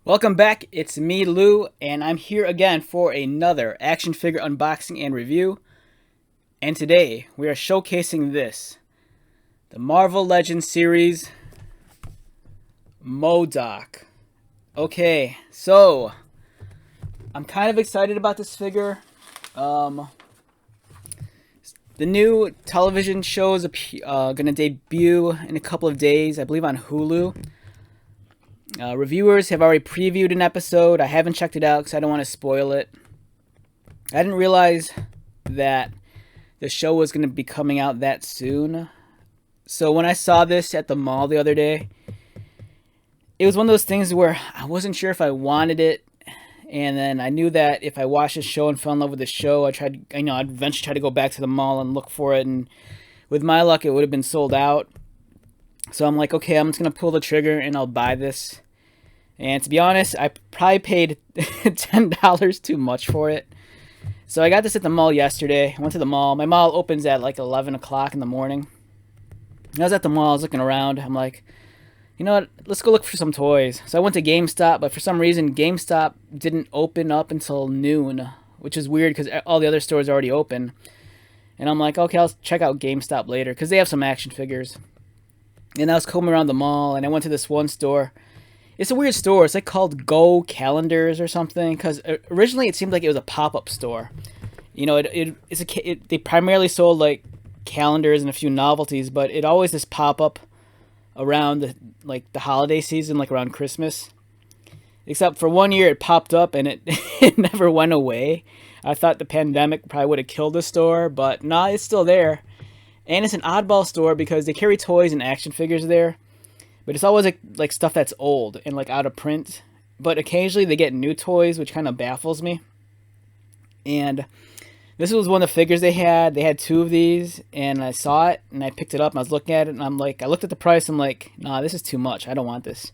Welcome back, it's me Lou, and I'm here again for another action figure unboxing and review. And today we are showcasing this, the Marvel Legends series MODOK. Okay, so I'm kind of excited about this figure. The new television show is going to debut in a couple of days, I believe on Hulu. Reviewers have already previewed an episode. I haven't checked it out because I don't want to spoil it. I didn't realize that the show was going to be coming out that soon. So when I saw this at the mall the other day, it was one of those things where I wasn't sure if I wanted it. And then I knew that if I watched the show and fell in love with the show, I'd eventually try to go back to the mall and look for it. And with my luck, it would have been sold out. So I'm like, okay, I'm just going to pull the trigger and I'll buy this. And to be honest, I probably paid $10 too much for it. So I got this at the mall yesterday. I went to the mall. My mall opens at like 11 o'clock in the morning. I was at the mall. I was looking around. I'm like, you know what? Let's go look for some toys. So I went to GameStop, but for some reason, GameStop didn't open up until noon, which is weird because all the other stores are already open. And I'm like, okay, I'll check out GameStop later because they have some action figures. And I was combing around the mall, and I went to this one store. It's a weird store. It's like called Go Calendars or something. Because originally it seemed like it was a pop-up store. You know, they primarily sold like calendars and a few novelties, but it always this pop-up around the holiday season, like around Christmas. Except for one year it popped up and it it never went away. I thought the pandemic probably would have killed the store, but nah, it's still there. And it's an oddball store because they carry toys and action figures there. But it's always like stuff that's old and like out of print. But occasionally they get new toys, which kind of baffles me. And this was one of the figures they had. They had two of these, and I saw it, and I picked it up, and I was looking at it, and I'm like, I looked at the price, I'm like, nah, this is too much. I don't want this.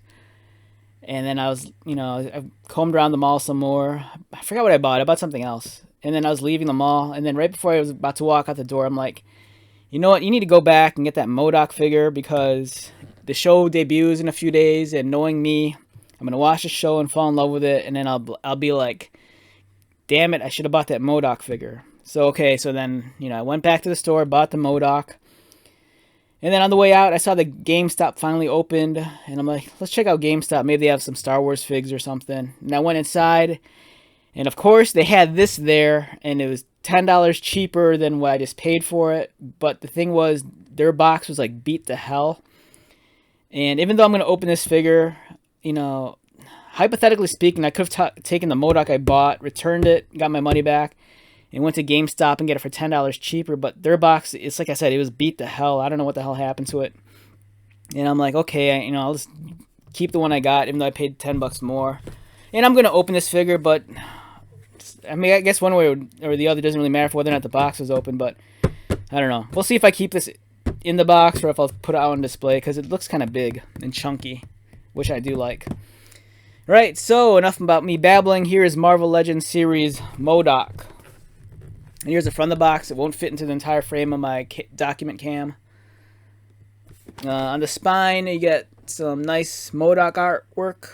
And then I was, I combed around the mall some more. I forgot what I bought. I bought something else. And then I was leaving the mall, and then right before I was about to walk out the door, I'm like, you know what? You need to go back and get that MODOK figure because the show debuts in a few days, and knowing me, I'm gonna watch the show and fall in love with it, and then I'll be like, damn it, I should have bought that MODOK figure. So okay, so then I went back to the store, bought the MODOK, and then on the way out, I saw the GameStop finally opened, and I'm like, let's check out GameStop. Maybe they have some Star Wars figs or something. And I went inside, and of course they had this there, and it was $10 cheaper than what I just paid for it. But the thing was, their box was like beat to hell. And even though I'm going to open this figure, hypothetically speaking, I could have taken the MODOK I bought, returned it, got my money back, and went to GameStop and get it for $10 cheaper. But their box, it's like I said, it was beat to hell. I don't know what the hell happened to it. And I'm like, okay, I'll just keep the one I got, even though I paid $10 more. And I'm going to open this figure, but I mean, I guess one way or the other doesn't really matter for whether or not the box is open, but I don't know. We'll see if I keep this in the box or if I'll put it out on display because it looks kind of big and chunky, which I do like. Right, so enough about me babbling. Here is Marvel Legends series MODOK. And here's the front of the box. It won't fit into the entire frame of my document cam. On the spine, you get some nice MODOK artwork.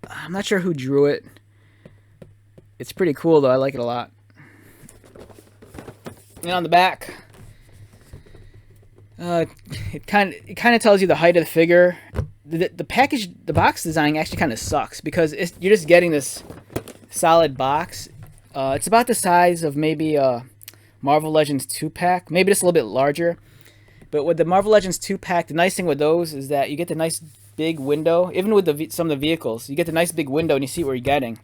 I'm not sure who drew it. It's pretty cool though. I like it a lot. And on the back, it kind of tells you the height of the figure. The package, the box design actually kind of sucks because you're just getting this solid box. It's about the size of maybe a Marvel Legends 2-pack, maybe just a little bit larger. But with the Marvel Legends 2-pack, the nice thing with those is that you get the nice big window. Even with some of the vehicles, you get the nice big window and you see what you're getting.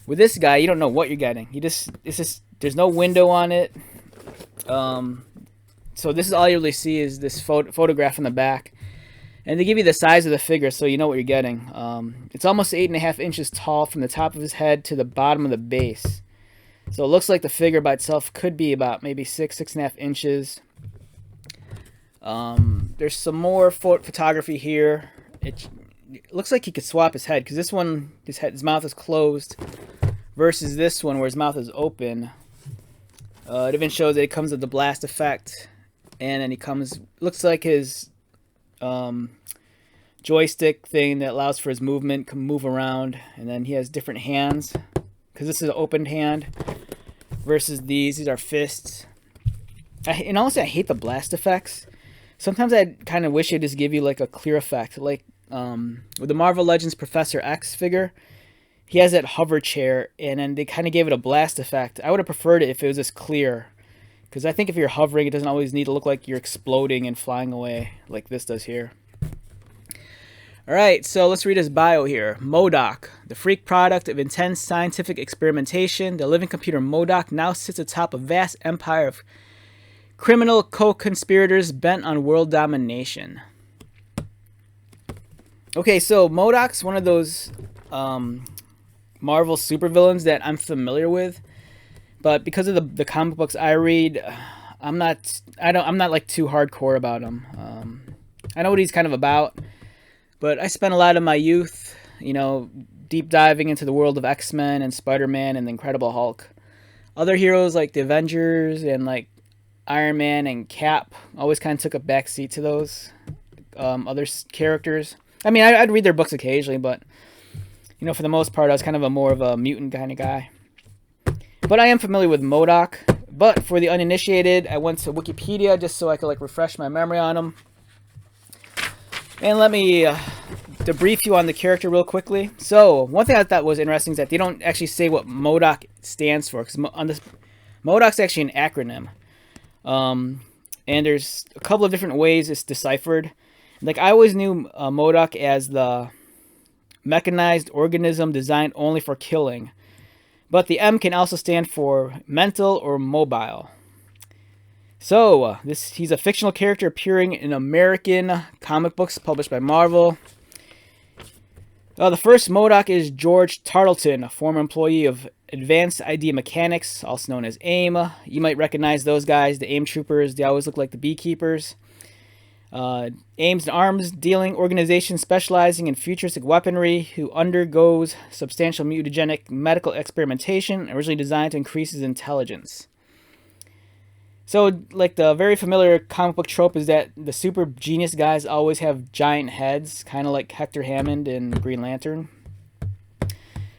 With this guy, you don't know what you're getting. There's no window on it. So this is all you really see is this photograph in the back. And they give you the size of the figure so you know what you're getting. It's almost 8.5 inches tall from the top of his head to the bottom of the base. So it looks like the figure by itself could be about maybe 6.5 inches. There's some more photography here. It looks like he could swap his head because this one, his mouth is closed versus this one where his mouth is open. It even shows that it comes with the blast effect. And then he comes, looks like his joystick thing that allows for his movement, can move around, and then he has different hands because this is an opened hand versus these are fists. And honestly, I hate the blast effects. Sometimes I kind of wish it just give you like a clear effect, like with the Marvel Legends Professor X figure. He has that hover chair, and then they kind of gave it a blast effect. I would have preferred it if it was just clear, because I think if you're hovering, it doesn't always need to look like you're exploding and flying away like this does here. Alright, so let's read his bio here. Modok, the freak product of intense scientific experimentation, the living computer Modok now sits atop a vast empire of criminal co-conspirators bent on world domination. Okay, so Modok's one of those Marvel supervillains that I'm familiar with, but because of the comic books I read, I'm not like too hardcore about him. I know what he's kind of about, but I spent a lot of my youth, you know, deep diving into the world of X-Men and Spider-Man and the Incredible Hulk. Other heroes like the Avengers and like Iron Man and Cap always kind of took a backseat to those other characters. I mean, I'd read their books occasionally, but you know, for the most part, I was kind of more of a mutant kind of guy. But I am familiar with Modok. But for the uninitiated, I went to Wikipedia just so I could like refresh my memory on him. And let me debrief you on the character real quickly. So one thing I thought was interesting is that they don't actually say what Modok stands for, because on this, Modok's actually an acronym. And there's a couple of different ways it's deciphered. Like I always knew Modok as the mechanized organism designed only for killing. But the M can also stand for mental or mobile. So, he's a fictional character appearing in American comic books published by Marvel. The first Modok is George Tarleton, a former employee of Advanced Idea Mechanics, also known as AIM. You might recognize those guys, the AIM troopers. They always look like the beekeepers. AIM's an arms-dealing organization specializing in futuristic weaponry who undergoes substantial mutagenic medical experimentation, originally designed to increase his intelligence. So, like the very familiar comic book trope is that the super genius guys always have giant heads, kind of like Hector Hammond in Green Lantern.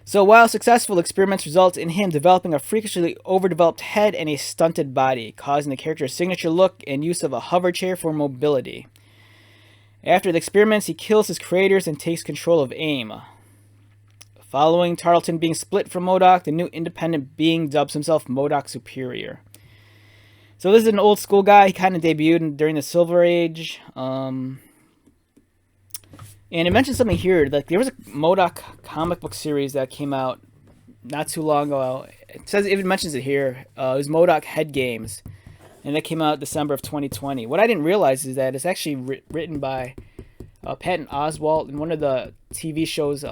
So while successful, experiments result in him developing a freakishly overdeveloped head and a stunted body, causing the character's signature look and use of a hover chair for mobility. After the experiments, he kills his creators and takes control of AIM. Following Tarleton being split from Modok, the new independent being dubs himself Modok Superior. So this is an old school guy. He kind of debuted during the Silver Age. And it mentions something here. Like there was a Modok comic book series that came out not too long ago. It mentions it here. It was Modok Head Games, and that came out December of 2020. What I didn't realize is that it's actually written by Patton Oswalt in one of the TV shows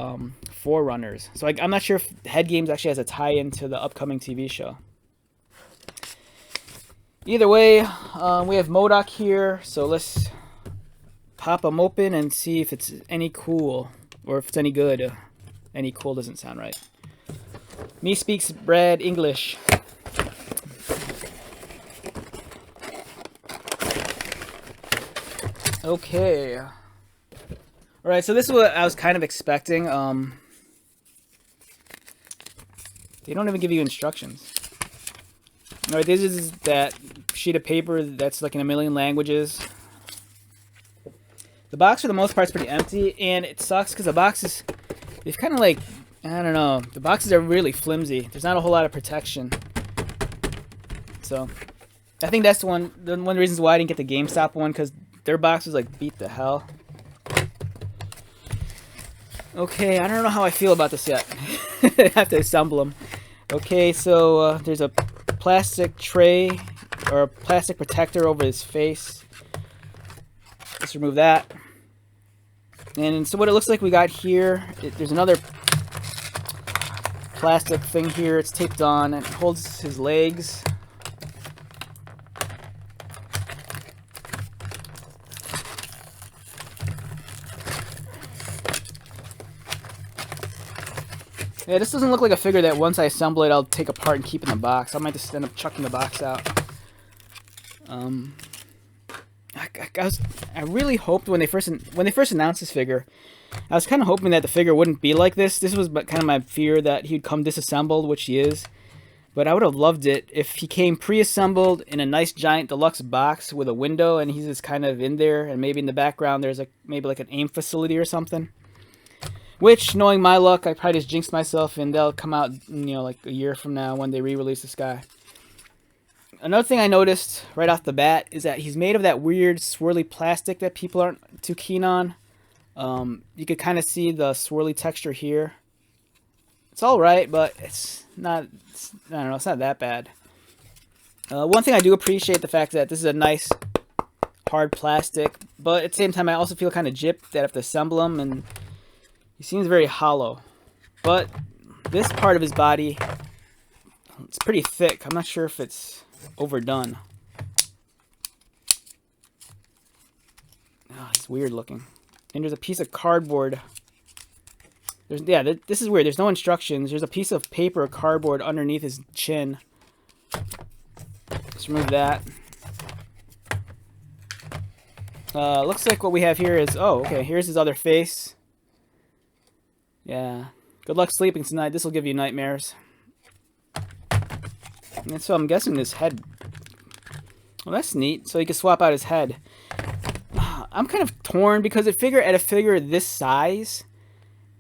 Forerunners. So I'm not sure if Head Games actually has a tie-in to the upcoming TV show. Either way, we have Modok here. So let's pop them open and see if it's any cool or if it's any good. Any cool doesn't sound right. Me speaks Brad English. Okay. Alright, so this is what I was kind of expecting. They don't even give you instructions. Alright, this is that sheet of paper that's like in a million languages. The box for the most part is pretty empty, and it sucks because the boxes, they've kind of like, I don't know, the boxes are really flimsy. There's not a whole lot of protection. So, I think that's one of the reasons why I didn't get the GameStop one, because their box was like beat the hell. Okay, I don't know how I feel about this yet. I have to assemble them. Okay, so there's a plastic tray, or a plastic protector over his face. Let's remove that. And so what it looks like we got here, there's another plastic thing here. It's taped on and it holds his legs. Yeah, this doesn't look like a figure that once I assemble it, I'll take apart and keep in the box. I might just end up chucking the box out. I I really hoped when they first announced this figure, I was kind of hoping that the figure wouldn't be like this. This was kind of my fear that he'd come disassembled, which he is. But I would have loved it if he came pre-assembled in a nice giant deluxe box with a window, and he's just kind of in there, and maybe in the background there's maybe like an AIM facility or something. Which, knowing my luck, I probably just jinxed myself, and they'll come out, like a year from now when they re-release this guy. Another thing I noticed right off the bat is that he's made of that weird swirly plastic that people aren't too keen on. You could kind of see the swirly texture here. It's alright, but it's not, I don't know, it's not that bad. One thing I do appreciate the fact that this is a nice hard plastic, but at the same time I also feel kind of gypped that I have to assemble him, and he seems very hollow. But this part of his body, it's pretty thick. I'm not sure if it's overdone. Oh, it's weird looking. And there's a piece of cardboard. This is weird. There's no instructions. There's a piece of paper or cardboard underneath his chin. Let's remove that. Looks like what we have here is... Oh, okay. Here's his other face. Yeah. Good luck sleeping tonight. This will give you nightmares. And so I'm guessing this head... Well, that's neat. So you can swap out his head. I'm kind of torn because at a figure this size,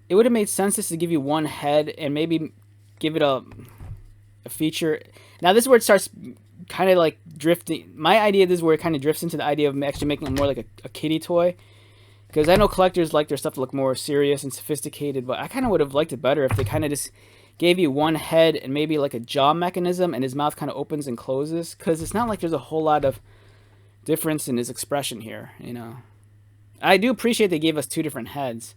it would have made sense just to give you one head and maybe give it a feature. Now this is where it starts kind of like drifting. My idea, this is where it kind of drifts into the idea of actually making it more like a kiddie toy. Because I know collectors like their stuff to look more serious and sophisticated, but I kind of would have liked it better if they kind of just gave you one head and maybe like a jaw mechanism and his mouth kind of opens and closes. Because it's not like there's a whole lot of difference in his expression here, I do appreciate they gave us two different heads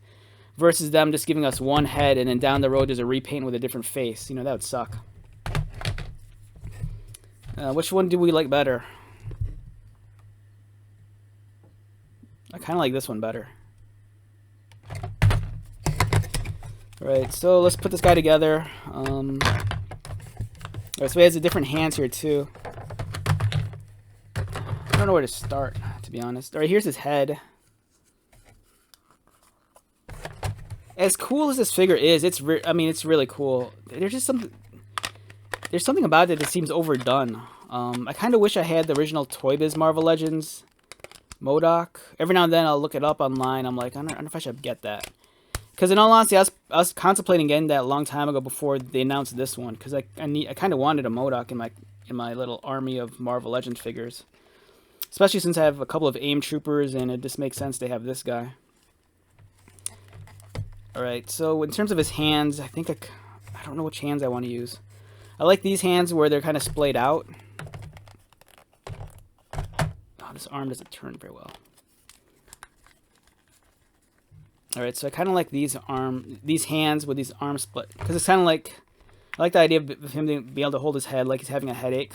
versus them just giving us one head and then down the road there's a repaint with a different face. That would suck. Which one do we like better? I kind of like this one better. Alright, so let's put this guy together. Alright, so he has a different hands here too. I don't know where to start, to be honest. Alright, here's his head. As cool as this figure is, it's really cool. There's something about it that seems overdone. I kind of wish I had the original Toy Biz Marvel Legends MODOK. Every now and then I'll look it up online. I'm like, I don't know if I should get that. Because in all honesty, I was contemplating getting that a long time ago before they announced this one. Because I kind of wanted a MODOK in my little army of Marvel Legends figures. Especially since I have a couple of AIM troopers, and it just makes sense to have this guy. Alright, so in terms of his hands, I don't know which hands I want to use. I like these hands where they're kind of splayed out. Oh, this arm doesn't turn very well. Alright, so I kind of like these hands with these arms split. Because it's kind of like, I like the idea of him being able to hold his head like he's having a headache.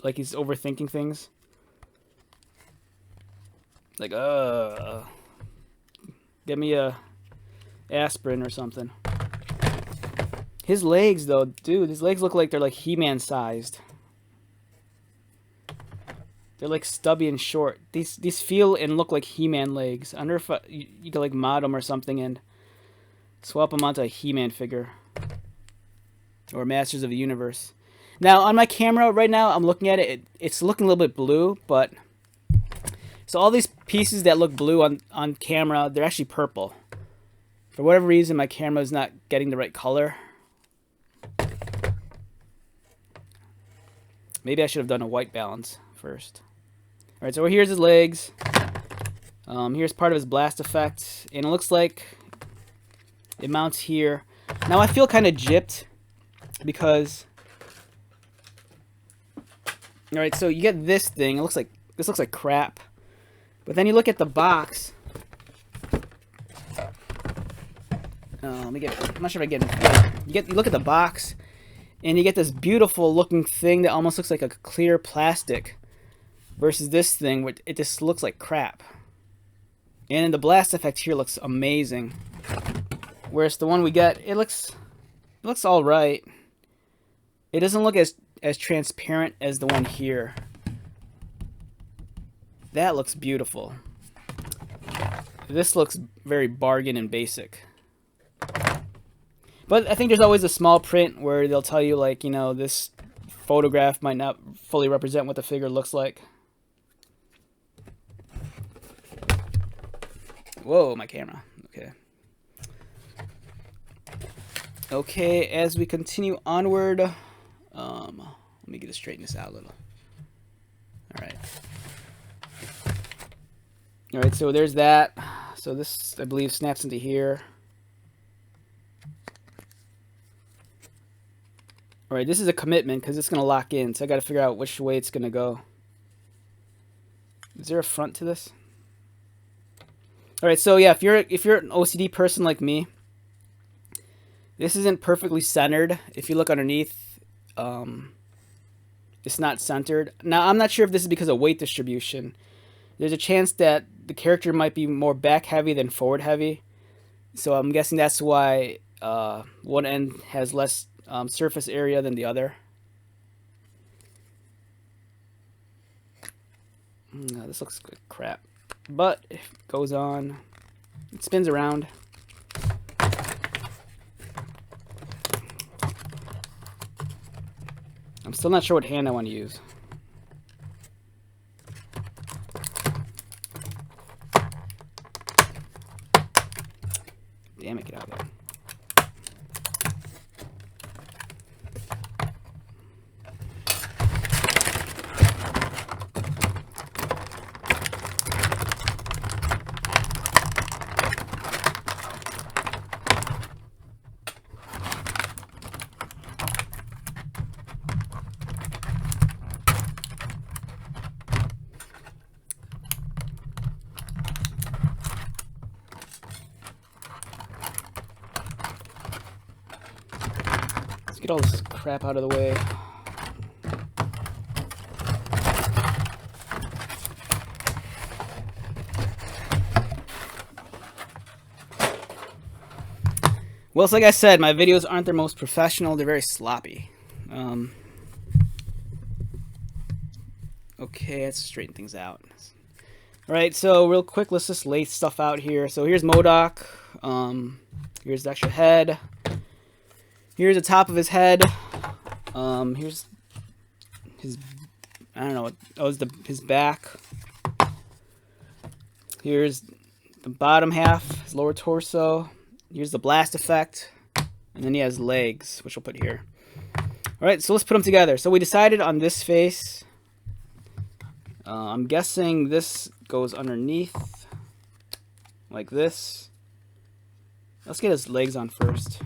Like he's overthinking things. Like, get me a aspirin or something. His legs, though, dude, his legs look like they're like He-Man sized. They're like stubby and short. These feel and look like He-Man legs. I wonder if you could like mod them or something and swap them onto a He-Man figure. Or Masters of the Universe. Now, on my camera right now, I'm looking at it. It's looking a little bit blue, but... So all these pieces that look blue on camera, they're actually purple. For whatever reason, my camera is not getting the right color. Maybe I should have done a white balance first. Alright, so here's his legs. Here's part of his blast effect. And it looks like it mounts here. Now I feel kind of gypped because... Alright, so you get this thing. This looks like crap. But then you look at the box. I'm not sure if I get it. You look at the box, and you get this beautiful looking thing that almost looks like a clear plastic, versus this thing, which it just looks like crap. And the blast effect here looks amazing, whereas the one we get, it looks all right. It doesn't look as transparent as the one here. That looks beautiful. This looks very bargain and basic. But I think there's always a small print where they'll tell you, like, you know, this photograph might not fully represent what the figure looks like. Whoa, my camera. Okay. Okay, as we continue onward, let me get to straighten this out a little. Alright. Alright, so there's that. So this, I believe, snaps into here. Alright, this is a commitment because it's going to lock in, so I got to figure out which way it's going to go. Is there a front to this? Alright, so yeah, if you're an OCD person like me, this isn't perfectly centered. If you look underneath, it's not centered. Now, I'm not sure if this is because of weight distribution. There's a chance that the character might be more back heavy than forward heavy. So I'm guessing that's why one end has less surface area than the other. No, this looks like crap. But it goes on. It spins around. I'm still not sure what hand I want to use. Damn it, get out of there. Get all this crap out of the way. Well, it's like I said, my videos aren't their most professional. They're very sloppy. Okay, let's straighten things out. Alright, so real quick, let's just lay stuff out here. So here's MODOK. Here's the extra head. Here's the top of his head. Here's his, I don't know what, oh, it's his back. Here's the bottom half, his lower torso. Here's the blast effect. And then he has legs, which we'll put here. Alright, so let's put them together. So we decided on this face. I'm guessing this goes underneath, like this. Let's get his legs on first.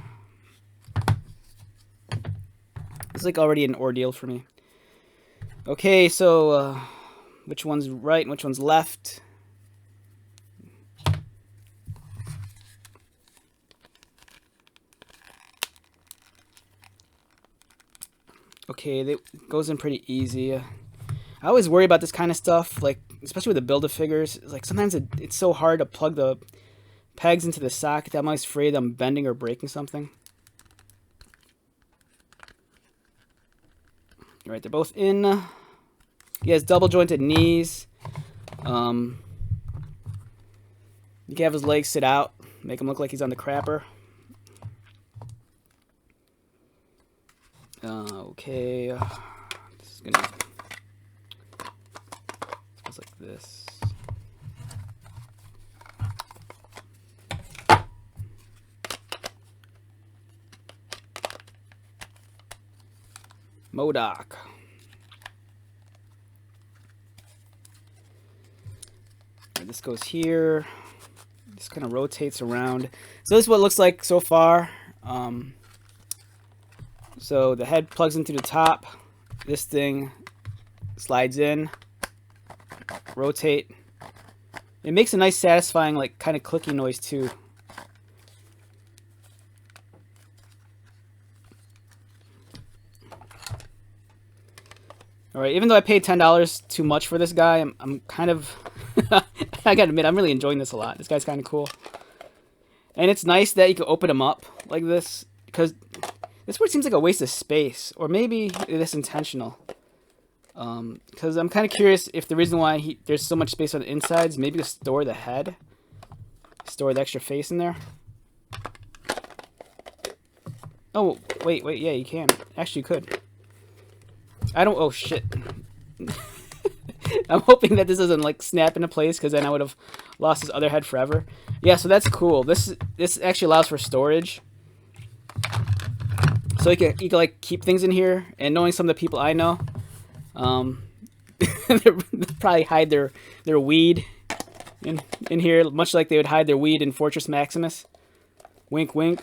It's like already an ordeal for me. Okay, so which one's right and which one's left? Okay, it goes in pretty easy. I always worry about this kind of stuff, like especially with the Build-A-Figures. Like sometimes it's so hard to plug the pegs into the socket that I'm always afraid I'm bending or breaking something. Alright, they're both in. He has double jointed knees. You can have his legs sit out, make him look like he's on the crapper. Okay. This is gonna. It goes like this. MODOK. This goes here. This kind of rotates around. So this is what it looks like so far. So the head plugs into the top. This thing slides in. Rotate. It makes a nice satisfying, like, kind of clicky noise too. Alright, even though I paid $10 too much for this guy, I'm kind of... I gotta admit, I'm really enjoying this a lot. This guy's kind of cool. And it's nice that you can open him up like this, because this word seems like a waste of space. Or maybe it is intentional. Because I'm kind of curious if the reason why there's so much space on the insides, maybe to store the head. store the extra face in there. Oh, wait, yeah, you can. Actually, you could. I don't, oh shit. I'm hoping that this doesn't like snap into place, because then I would have lost this other head forever. Yeah, so that's cool. This actually allows for storage. So you can like keep things in here, and knowing some of the people I know, they'll probably hide their weed in here, much like they would hide their weed in Fortress Maximus. Wink, wink,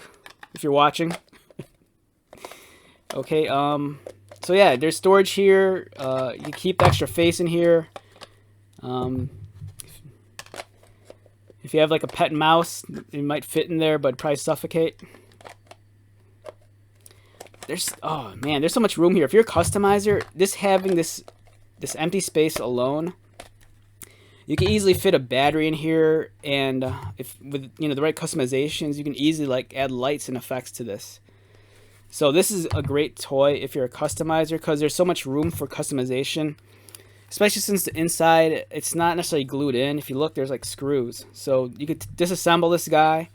if you're watching. Okay, so yeah, there's storage here. You keep extra face in here. If you have like a pet mouse, it might fit in there, but probably suffocate. Oh man, there's so much room here. If you're a customizer, having this empty space alone, you can easily fit a battery in here, and if with the right customizations, you can easily like add lights and effects to this. So this is a great toy if you're a customizer, because there's so much room for customization, especially since the inside, it's not necessarily glued in. If you look, there's like screws, so you could disassemble this guy.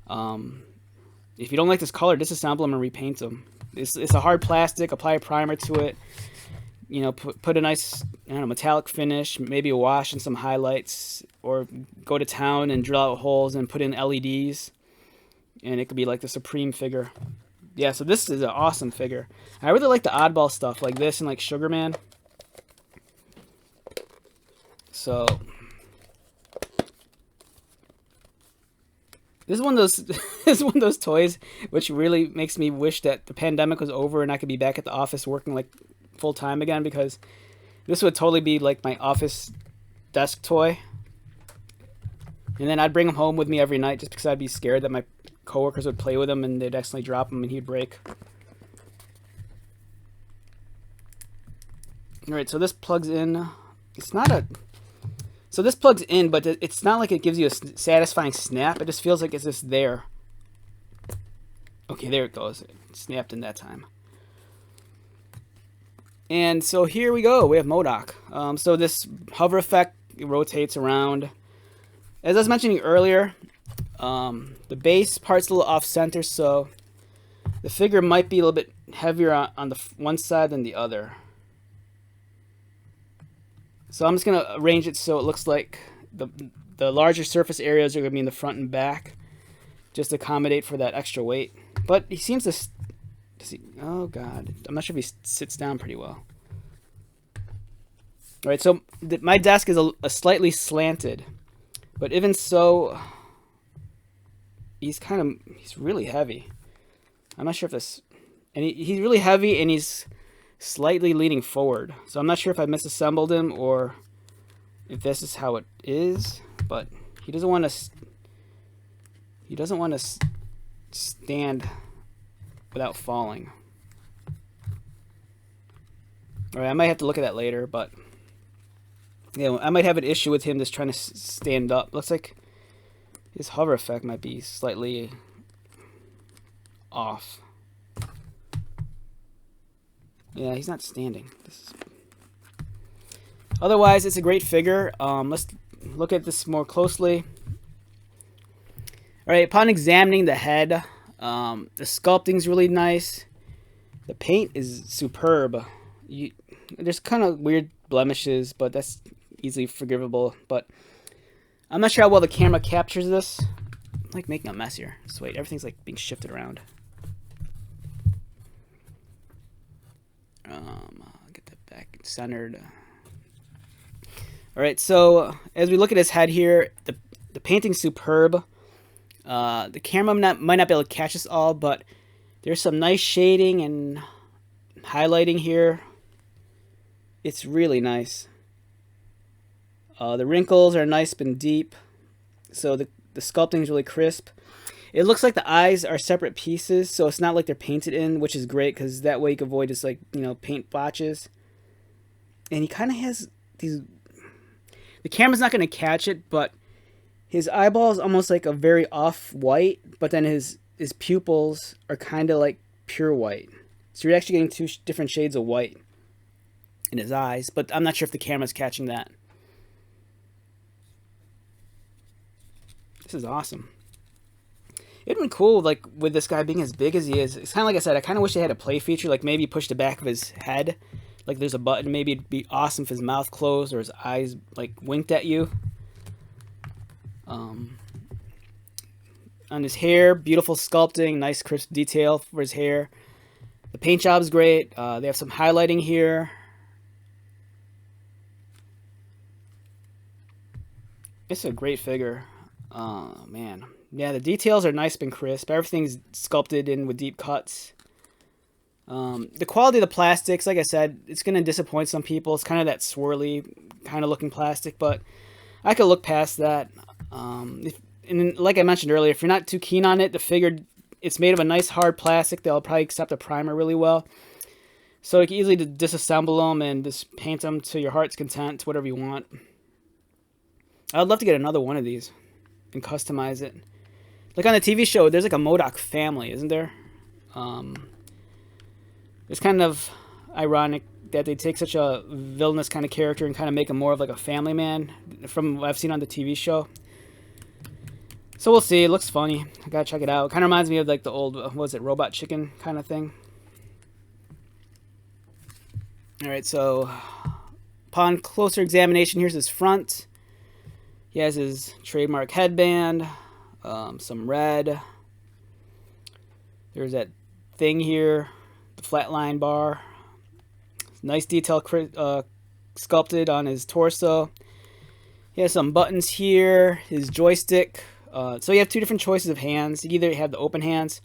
If you don't like this color, disassemble them and repaint them. It's a hard plastic. Apply a primer to it. Put a nice metallic finish, maybe a wash and some highlights, or go to town and drill out holes and put in LEDs, and it could be like the Supreme figure. Yeah, so this is an awesome figure. I really like the oddball stuff like this and like Sugar Man. So this is one of those this is one of those toys which really makes me wish that the pandemic was over and I could be back at the office working like full time again, because this would totally be like my office desk toy. And then I'd bring him home with me every night, just because I'd be scared that my coworkers would play with him and they'd accidentally drop him and he'd break. Alright, so this plugs in. So this plugs in, but it's not like it gives you a satisfying snap. It just feels like it's just there. Okay, there it goes. It snapped in that time. And so here we go. We have MODOK. So this hover effect, it rotates around. As I was mentioning earlier, the base part's a little off center, so the figure might be a little bit heavier on the one side than the other. So I'm just going to arrange it so it looks like the larger surface areas are going to be in the front and back, just to accommodate for that extra weight. But he seems to... oh god, I'm not sure if he sits down pretty well. Alright, so my desk is a slightly slanted, but even so, he's really heavy. I'm not sure if this... and he's really heavy, and he's slightly leaning forward. So I'm not sure if I misassembled him or if this is how it is, but he doesn't want to stand without falling. Alright, I might have to look at that later, but I might have an issue with him just trying to stand up. Looks like his hover effect might be slightly off. Yeah, he's not standing. Otherwise, it's a great figure. Let's look at this more closely. Alright, upon examining the head, the sculpting's really nice. The paint is superb. There's kind of weird blemishes, but that's easily forgivable. But I'm not sure how well the camera captures this. I'm like making a mess here. Just wait, everything's like being shifted around. Get that back centered. Alright, so as we look at his head here, the painting's superb. The camera might not be able to catch this all, but there's some nice shading and highlighting here. It's really nice. The wrinkles are nice and deep, so the sculpting is really crisp. It looks like the eyes are separate pieces, so it's not like they're painted in, which is great, because that way you can avoid just like, paint blotches. And he kind of has these... the camera's not going to catch it, but his eyeball is almost like a very off-white, but then his pupils are kind of like pure white. So you're actually getting two different shades of white in his eyes, but I'm not sure if the camera's catching that. This is awesome. It'd been cool, like, with this guy being as big as he is. It's kind of like I said, I kind of wish they had a play feature, like maybe push the back of his head. Like there's a button. Maybe it'd be awesome if his mouth closed or his eyes, like, winked at you. On his hair, beautiful sculpting, nice crisp detail for his hair. The paint job is great. They have some highlighting here. It's a great figure. Oh, man. Yeah, the details are nice and crisp. Everything's sculpted in with deep cuts. The quality of the plastics, like I said, it's going to disappoint some people. It's kind of that swirly kind of looking plastic, but I could look past that. And like I mentioned earlier, if you're not too keen on it, the figure, it's made of a nice hard plastic that'll probably accept a primer really well. So you can easily disassemble them and just paint them to your heart's content, whatever you want. I'd love to get another one of these and customize it. Like on the TV show, there's like a MODOK family, isn't there? It's kind of ironic that they take such a villainous kind of character and kind of make him more of like a family man from what I've seen on the TV show. So we'll see. It looks funny. I gotta check it out. It kind of reminds me of like the old, what was it, Robot Chicken kind of thing. Alright, so upon closer examination, here's his front. He has his trademark headband, some red. There's that thing here, the flatline bar. Nice detail sculpted on his torso. He has some buttons here, his joystick. So you have two different choices of hands. You either have the open hands,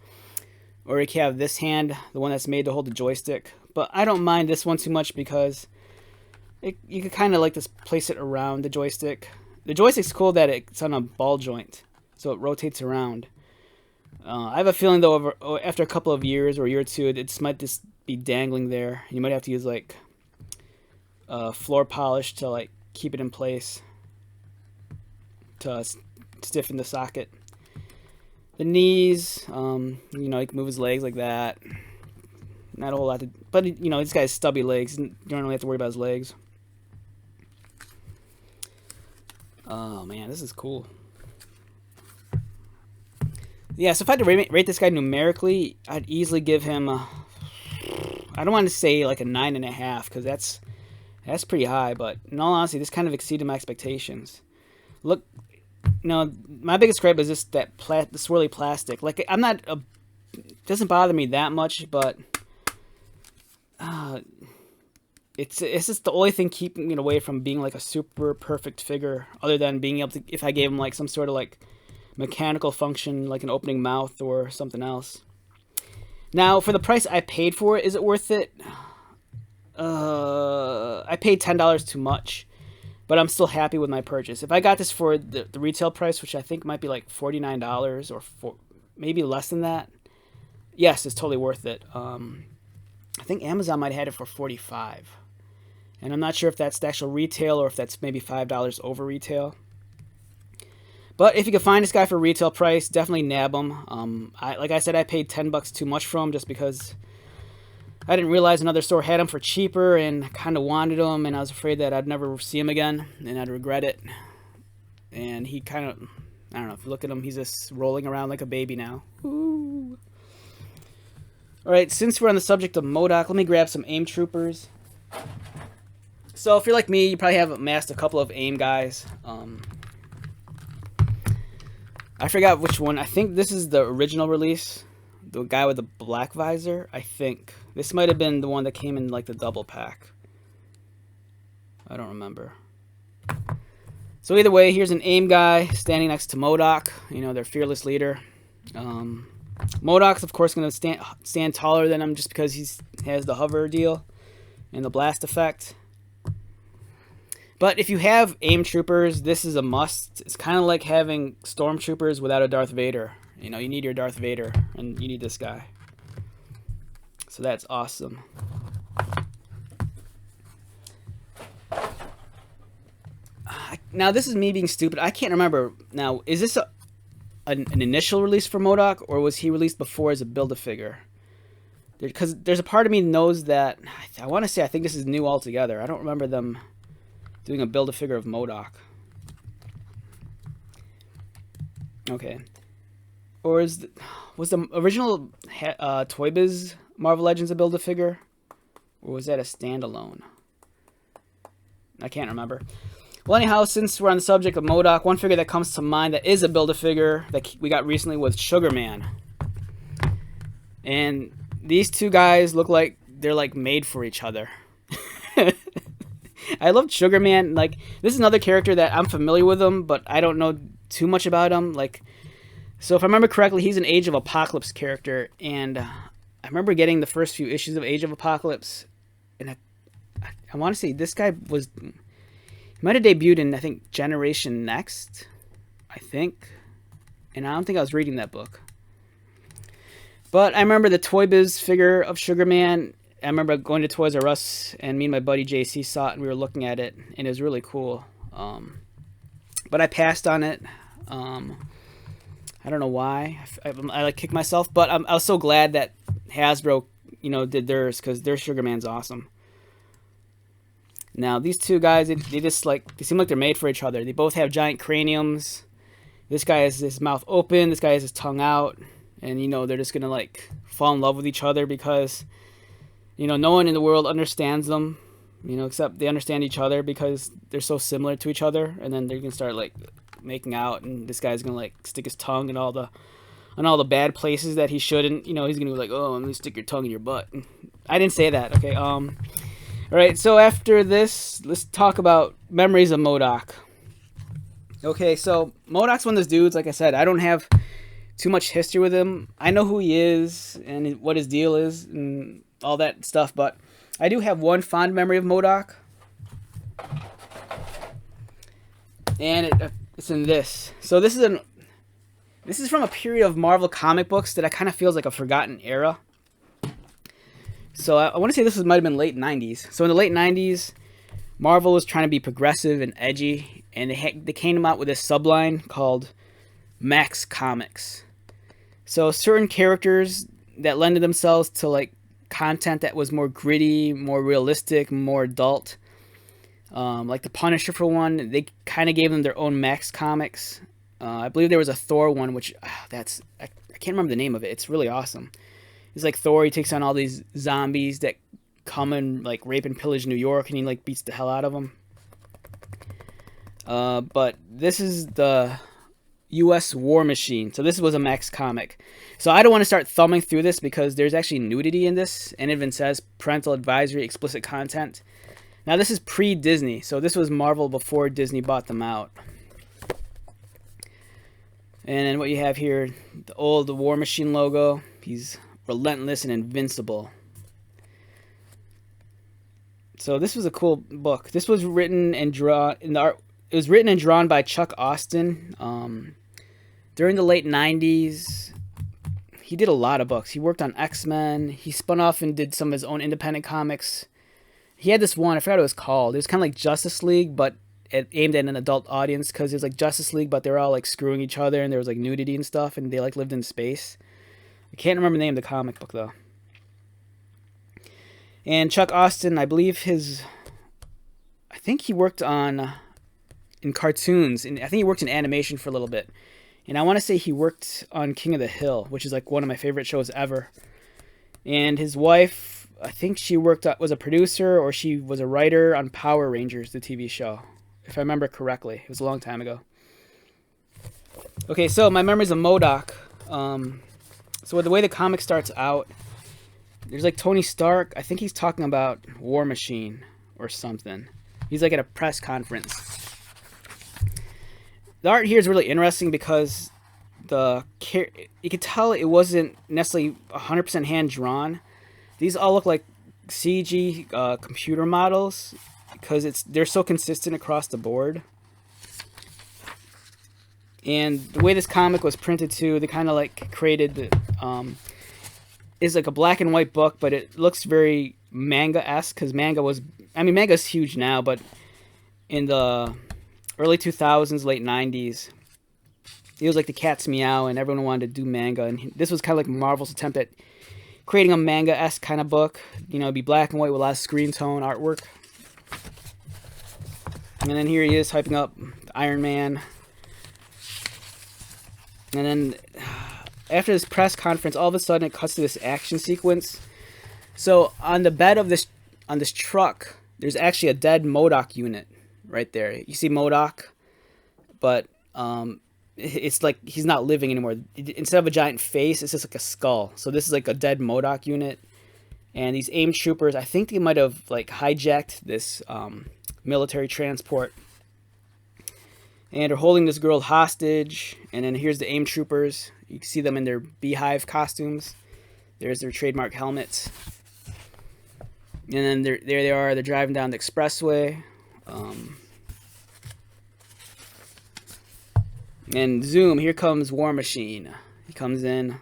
or you can have this hand, the one that's made to hold the joystick. But I don't mind this one too much because you can kind of like just place it around the joystick. The joystick's cool that it's on a ball joint, so it rotates around. I have a feeling though, after a couple of years or a year or two, it might just be dangling there. You might have to use like floor polish to like keep it in place to stiffen the socket. The knees, you know, he can move his legs like that. Not a whole lot to, but you know, this guy's stubby legs. You don't really have to worry about his legs. Oh man, this is cool. Yeah, so if I had to rate this guy numerically, I'd easily give him I don't want to say like a 9.5 because that's pretty high, but in all honesty, this kind of exceeded my expectations. Look, you know, my biggest gripe is just that the swirly plastic. Like, I'm not it doesn't bother me that much, but it's just the only thing keeping it away from being like a super perfect figure, other than being able to, if I gave him like some sort of like mechanical function, like an opening mouth or something else. Now, for the price I paid for it, is it worth it? I paid $10 too much, but I'm still happy with my purchase. If I got this for the retail price, which I think might be like $49 or maybe less than that, yes, it's totally worth it. I think Amazon might have had it for $45, and I'm not sure if that's the actual retail or if that's maybe $5 over retail. But if you can find this guy for retail price, definitely nab him. Like I said, I paid $10 too much for him just because I didn't realize another store had him for cheaper and kind of wanted him, and I was afraid that I'd never see him again and I'd regret it. And he kind of, I don't know, if you look at him, he's just rolling around like a baby now. Ooh. Alright, since we're on the subject of MODOK, let me grab some AIM troopers. So if you're like me, you probably have amassed a couple of AIM guys. I forgot which one. I think this is the original release. The guy with the black visor, I think. This might have been the one that came in like the double pack. I don't remember. So either way, here's an AIM guy standing next to MODOK. You know, their fearless leader. MODOK's of course going to stand taller than him just because he has the hover deal and the blast effect. But if you have AIM troopers, this is a must. It's kind of like having stormtroopers without a Darth Vader. You know, you need your Darth Vader, and you need this guy. So that's awesome. Now, this is me being stupid. I can't remember. Now, is this an initial release for MODOK, or was he released before as a Build-A-Figure? Because there's a part of me that knows that, I want to say I think this is new altogether. I don't remember them doing a Build-A-Figure of MODOK. Okay. Or was the original Toy Biz Marvel Legends a Build-A-Figure? Or was that a standalone? I can't remember. Well, anyhow, since we're on the subject of MODOK, one figure that comes to mind that is a Build-A-Figure that we got recently was Sugar Man. And these two guys look like they're like made for each other. I love Sugar Man. Like, this is another character that I'm familiar with him, but I don't know too much about him. Like, so if I remember correctly, he's an Age of Apocalypse character, and I remember getting the first few issues of Age of Apocalypse, and I want to say this guy he might have debuted in, I think, Generation Next, I think, and I don't think I was reading that book. But I remember the Toy Biz figure of Sugar Man. I remember going to Toys R Us, and me and my buddy JC saw it, and we were looking at it, and it was really cool. But I passed on it. I don't know why. I like kicked myself, but I was so glad that Hasbro, did theirs, because their Sugar Man's awesome. Now these two guys, they seem like they're made for each other. They both have giant craniums. This guy has his mouth open. This guy has his tongue out, and they're just gonna like fall in love with each other because no one in the world understands them, except they understand each other because they're so similar to each other. And then they're gonna start like making out, and this guy's gonna like stick his tongue in all the bad places that he shouldn't. He's gonna be like, "Oh, I'm gonna stick your tongue in your butt." I didn't say that. Okay. All right. So after this, let's talk about memories of MODOK. Okay. So MODOK's one of those dudes. Like I said, I don't have too much history with him. I know who he is and what his deal is and all that stuff, but I do have one fond memory of MODOK, and it's in this. So this is from a period of Marvel comic books that I kind of feels like a forgotten era. So I want to say might have been late 90s. So in the late 90s, Marvel was trying to be progressive and edgy, and they came out with this subline called Max Comics. So certain characters that lended themselves to like content that was more gritty, more realistic, more adult. Like the Punisher, for one, they kind of gave them their own Max Comics. I believe there was a Thor one, which I can't remember the name of it. It's really awesome. It's like Thor, he takes on all these zombies that come and like rape and pillage New York, and he like beats the hell out of them. But this is the U.S. War Machine. So this was a Max comic. So I don't want to start thumbing through this because there's actually nudity in this, and it even says parental advisory, explicit content. Now this is pre-Disney, so this was Marvel before Disney bought them out. And then what you have here, the War Machine logo. He's relentless and invincible. So this was a cool book. This was written and drawn in the art. It was written and drawn by Chuck Austin. During the late 90s, he did a lot of books. He worked on X-Men. He spun off and did some of his own independent comics. He had this one, I forgot what it was called. It was kind of like Justice League, but it aimed at an adult audience, because it was like Justice League, but they were all like screwing each other, and there was like nudity and stuff, and they like lived in space. I can't remember the name of the comic book though. And Chuck Austin, I believe I think he worked in cartoons, and I think he worked in animation for a little bit. And I want to say he worked on King of the Hill, which is like one of my favorite shows ever. And his wife, I think she was a producer, or she was a writer on Power Rangers, the TV show, if I remember correctly. It was a long time ago. Okay, so my memories of MODOK. So the way the comic starts out, there's like Tony Stark. I think he's talking about War Machine or something. He's like at a press conference. The art here is really interesting because you could tell it wasn't necessarily 100% hand drawn. These all look like CG computer models because they're so consistent across the board. And the way this comic was printed too, they kind of like created is like a black and white book, but it looks very manga-esque, because manga's huge now, but in the early 2000s, late 90s, it was like the cat's meow, and everyone wanted to do manga, and this was kind of like Marvel's attempt at creating a manga-esque kind of book. It'd be black and white with a lot of screen tone artwork. And then here he is hyping up Iron Man. And then after this press conference, all of a sudden it cuts to this action sequence. So on the bed of this truck, there's actually a dead MODOK unit right there. You see MODOK, but it's like he's not living anymore. Instead of a giant face, it's just like a skull. So this is like a dead MODOK unit. And these AIM troopers, I think they might have like hijacked this military transport. And they're holding this girl hostage. And then here's the AIM troopers. You can see them in their beehive costumes. There's their trademark helmets. And then there they are. They're driving down the expressway. And zoom, here comes War Machine. He comes in.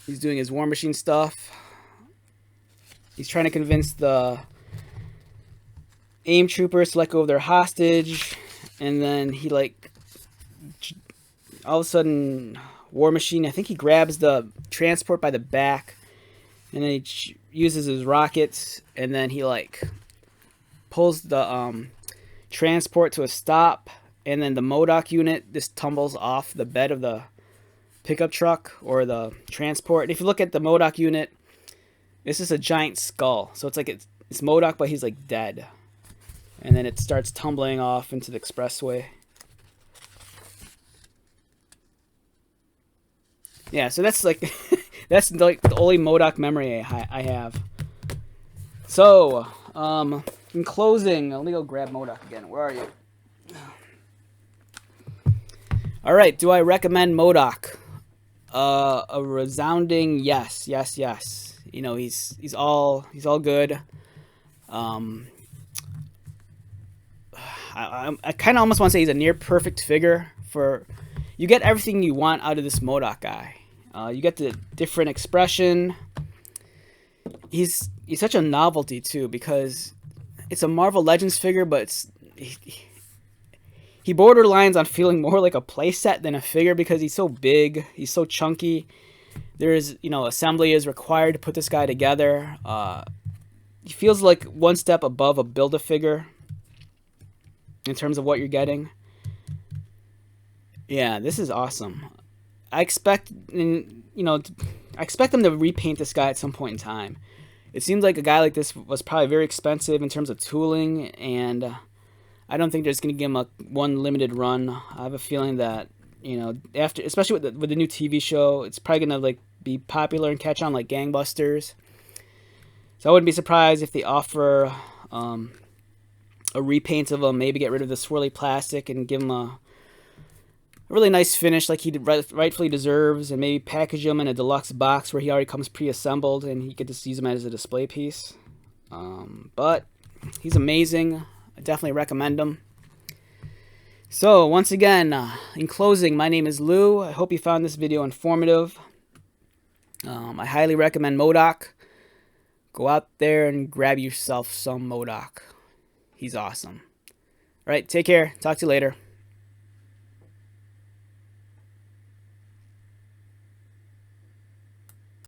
He's doing his War Machine stuff. He's trying to convince the AIM troopers to let go of their hostage. And then he, like, all of a sudden, War Machine, I think he grabs the transport by the back. And then he uses his rockets. And then he, like, pulls the transport to a stop. And then the MODOK unit just tumbles off the bed of the pickup truck or the transport. And if you look at the MODOK unit, this is a giant skull. So it's like it's MODOK, but he's like dead. And then it starts tumbling off into the expressway. Yeah, so that's like that's like the only MODOK memory I have. So, in closing, let me go grab MODOK again. Where are you? All right, do I recommend MODOK? A resounding yes, yes, yes. You know, he's all good. I kind of almost want to say he's a near perfect figure. For you get everything you want out of this MODOK guy. You get the different expression. He's such a novelty too, because it's a Marvel Legends figure, but he borderlines on feeling more like a playset than a figure because he's so big, he's so chunky. There's, assembly is required to put this guy together. He feels like one step above a Build-A-Figure in terms of what you're getting. Yeah, this is awesome. I expect them to repaint this guy at some point in time. It seems like a guy like this was probably very expensive in terms of tooling, and I don't think they're just going to give him one limited run. I have a feeling that, after, especially with the new TV show, it's probably going to be popular and catch on like gangbusters. So I wouldn't be surprised if they offer a repaint of him, maybe get rid of the swirly plastic and give him a really nice finish like he rightfully deserves, and maybe package him in a deluxe box where he already comes pre-assembled and you could just use him as a display piece. But he's amazing. I definitely recommend him. So once again, in closing, my name is Lou. I hope you found this video informative. I highly recommend MODOK. Go out there and grab yourself some MODOK. He's awesome. All right, take care. Talk to you later.